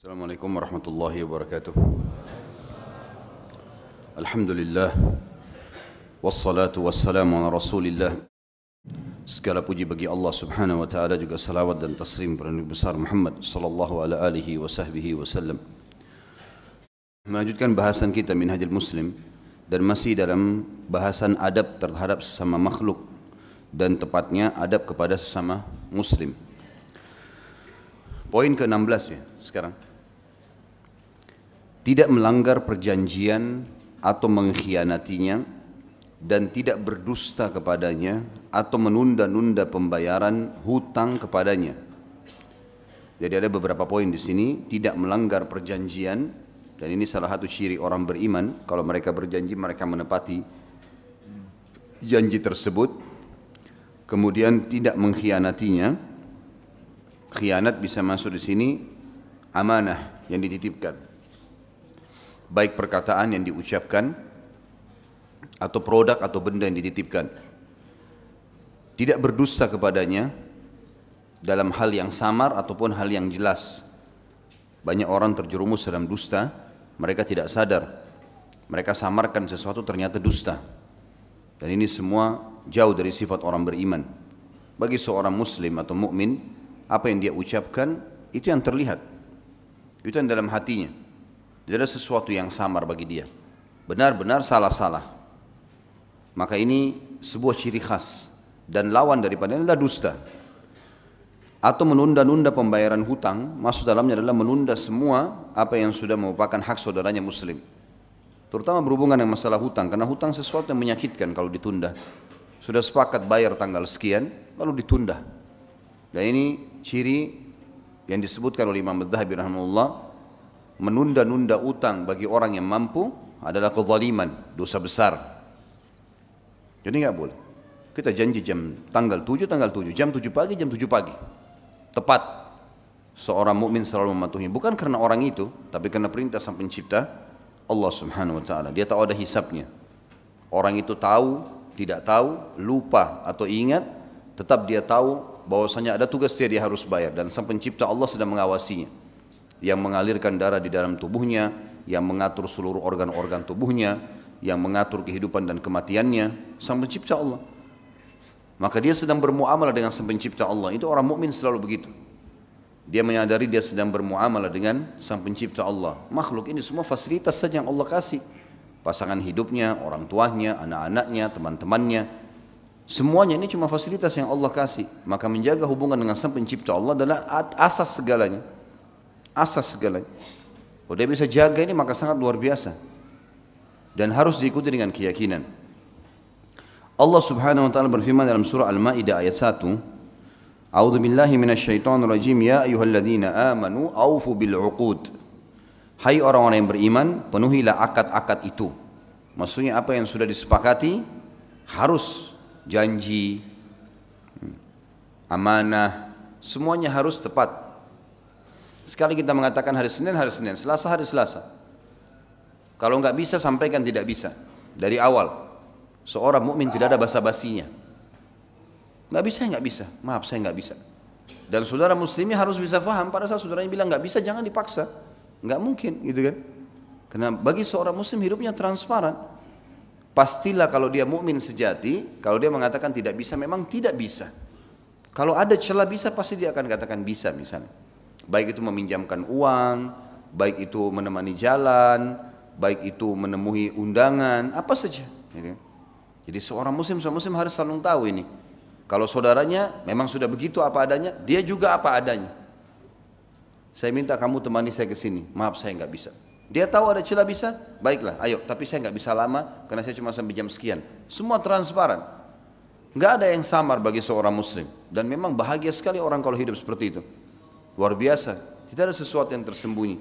Assalamualaikum warahmatullahi wabarakatuh. Alhamdulillah wassalatu wassalamu ala rasulillah. Segala puji bagi Allah subhanahu wa ta'ala, juga salawat dan taslim kepada Nabi besar Muhammad sallallahu ala alihi wa sahbihi wasallam. Melanjutkan bahasan kita Minhajul Muslim, dan masih dalam bahasan adab terhadap sesama makhluk, dan tepatnya adab kepada sesama muslim. Poin ke-16 ya sekarang. Tidak melanggar perjanjian atau mengkhianatinya, dan tidak berdusta kepadanya atau menunda-nunda pembayaran hutang kepadanya. Jadi ada beberapa poin di sini. Tidak melanggar perjanjian, dan ini salah satu ciri orang beriman. Kalau mereka berjanji, mereka menepati janji tersebut. Kemudian tidak mengkhianatinya. Khianat bisa masuk di sini amanah yang dititipkan, baik perkataan yang diucapkan atau produk atau benda yang dititipkan. Tidak berdusta kepadanya dalam hal yang samar ataupun hal yang jelas. Banyak orang terjerumus dalam dusta, mereka tidak sadar. Mereka samarkan sesuatu ternyata dusta. Dan ini semua jauh dari sifat orang beriman. Bagi seorang muslim atau mukmin, apa yang dia ucapkan itu yang terlihat, itu yang dalam hatinya. Tidak ada sesuatu yang samar bagi dia, benar-benar salah-salah. Maka ini sebuah ciri khas, dan lawan daripada ini adalah dusta. Atau menunda-nunda pembayaran hutang, maksud dalamnya adalah menunda semua apa yang sudah merupakan hak saudaranya muslim, terutama berhubungan dengan masalah hutang, karena hutang sesuatu yang menyakitkan kalau ditunda. Sudah sepakat bayar tanggal sekian lalu ditunda. Dan ini ciri yang disebutkan oleh Imam Adz-Dzahabi rahimahullah. Menunda-nunda utang bagi orang yang mampu adalah kezaliman, dosa besar. Jadi nggak boleh. Kita janji tanggal 7, jam 7 pagi, jam 7 pagi. Tepat. Seorang mukmin selalu mematuhi, bukan karena orang itu, tapi karena perintah Sang Pencipta Allah Subhanahu wa taala. Dia tahu ada hisabnya. Orang itu tahu, tidak tahu, lupa atau ingat, tetap dia tahu bahwasanya ada tugas dia harus bayar, dan Sang Pencipta Allah sedang mengawasinya, yang mengalirkan darah di dalam tubuhnya, yang mengatur seluruh organ-organ tubuhnya, yang mengatur kehidupan dan kematiannya, Sang Pencipta Allah. Maka dia sedang bermuamalah dengan Sang Pencipta Allah. Itu orang mukmin selalu begitu. Dia menyadari dia sedang bermuamalah dengan Sang Pencipta Allah. Makhluk ini semua fasilitas saja yang Allah kasih. Pasangan hidupnya, orang tuanya, anak-anaknya, teman-temannya, semuanya ini cuma fasilitas yang Allah kasih. Maka menjaga hubungan dengan Sang Pencipta Allah adalah asas segalanya. Asas segalanya. Kalau dia bisa jaga ini, maka sangat luar biasa, dan harus diikuti dengan keyakinan. Allah Subhanahu wa taala berfirman dalam surah Al-Maidah ayat 1, A'udzu billahi minasyaitonir rajim, ya ayyuhalladzina amanu aufu bil 'uqud. Hai orang-orang yang beriman, penuhilah akad-akad itu. Maksudnya apa yang sudah disepakati harus, janji, amanah, semuanya harus tepat. Sekali kita mengatakan hari Senin, Selasa, hari Selasa. Kalau nggak bisa, sampaikan tidak bisa dari awal. Seorang mukmin tidak ada basa-basinya. Nggak bisa, maaf saya nggak bisa. Dan saudara muslimnya harus bisa paham, pada saat saudaranya bilang nggak bisa, jangan dipaksa. Nggak mungkin, gitu kan? Karena bagi seorang muslim hidupnya transparan. Pastilah kalau dia mukmin sejati, kalau dia mengatakan tidak bisa, memang tidak bisa. Kalau ada celah bisa, pasti dia akan katakan bisa misalnya. Baik itu meminjamkan uang, baik itu menemani jalan, baik itu menemui undangan, apa saja. Jadi seorang muslim harus selalu tahu ini. Kalau saudaranya memang sudah begitu apa adanya, dia juga apa adanya. Saya minta kamu temani saya ke sini, maaf saya nggak bisa. Dia tahu ada celah bisa, baiklah, ayo. Tapi saya nggak bisa lama, karena saya cuma sampai jam sekian. Semua transparan. Nggak ada yang samar bagi seorang muslim. Dan memang bahagia sekali orang kalau hidup seperti itu. Luar biasa, tidak ada sesuatu yang tersembunyi.